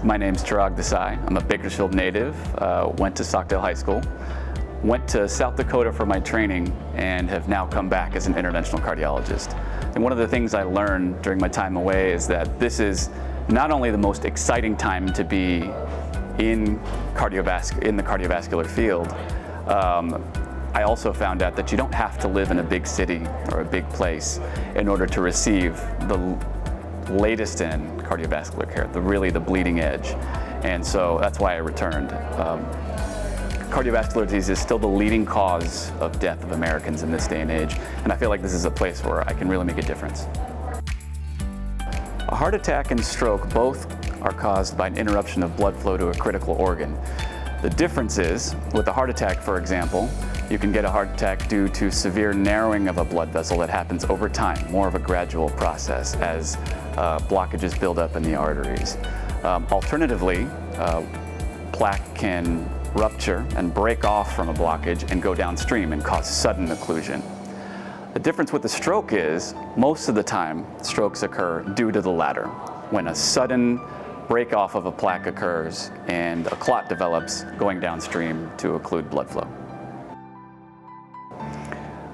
My name's Chirag Desai. I'm a Bakersfield native, went to Stockdale High School, went to South Dakota for my training, and have now come back as an interventional cardiologist. And one of the things I learned during my time away is that this is not only the most exciting time to be in the cardiovascular field, I also found out that you don't have to live in a big city or a big place in order to receive the latest in cardiovascular care, really the bleeding edge. And so that's why I returned. Cardiovascular disease is still the leading cause of death of Americans in this day and age, and I feel like this is a place where I can really make a difference. A heart attack and stroke both are caused by an interruption of blood flow to a critical organ. The difference is, with a heart attack, for example, you can get a heart attack due to severe narrowing of a blood vessel that happens over time, more of a gradual process as blockages build up in the arteries. Alternatively, plaque can rupture and break off from a blockage and go downstream and cause sudden occlusion. The difference with the stroke is, most of the time, strokes occur due to the latter, when a sudden break off of a plaque occurs and a clot develops going downstream to occlude blood flow.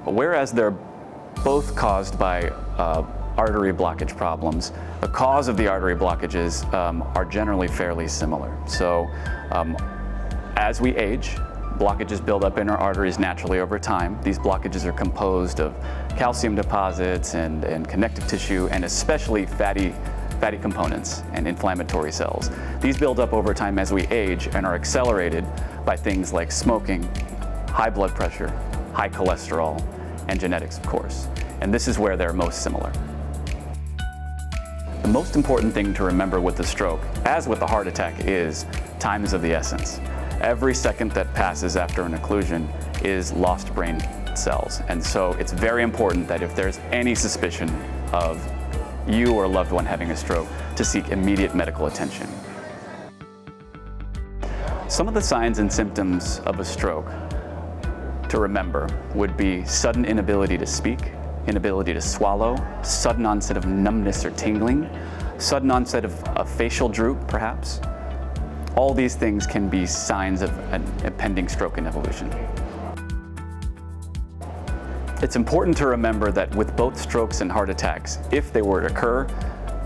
Whereas they're both caused by artery blockage problems, the cause of the artery blockages are generally fairly similar. So as we age, blockages build up in our arteries naturally over time. These blockages are composed of calcium deposits and connective tissue, and especially fatty components and inflammatory cells. These build up over time as we age and are accelerated by things like smoking, high blood pressure, high cholesterol, and genetics, of course. And this is where they're most similar. The most important thing to remember with the stroke, as with the heart attack, is time is of the essence. Every second that passes after an occlusion is lost brain cells. And so it's very important that if there's any suspicion of you or a loved one having a stroke, to seek immediate medical attention. Some of the signs and symptoms of a stroke to remember would be sudden inability to speak, inability to swallow, sudden onset of numbness or tingling, sudden onset of a facial droop, perhaps. All these things can be signs of an impending stroke in evolution. It's important to remember that with both strokes and heart attacks, if they were to occur,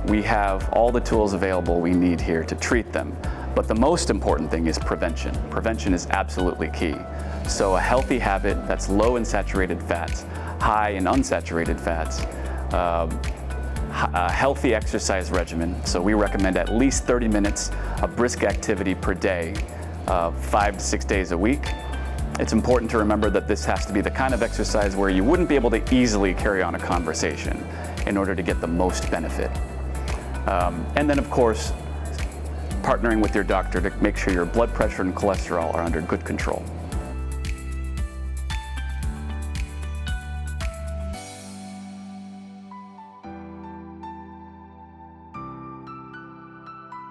we have all the tools available we need here to treat them. But the most important thing is prevention. Prevention is absolutely key. So a healthy habit that's low in saturated fats, high in unsaturated fats, a healthy exercise regimen. So we recommend at least 30 minutes of brisk activity per day, 5 to 6 days a week. It's important to remember that this has to be the kind of exercise where you wouldn't be able to easily carry on a conversation in order to get the most benefit. And then, of course, partnering with your doctor to make sure your blood pressure and cholesterol are under good control.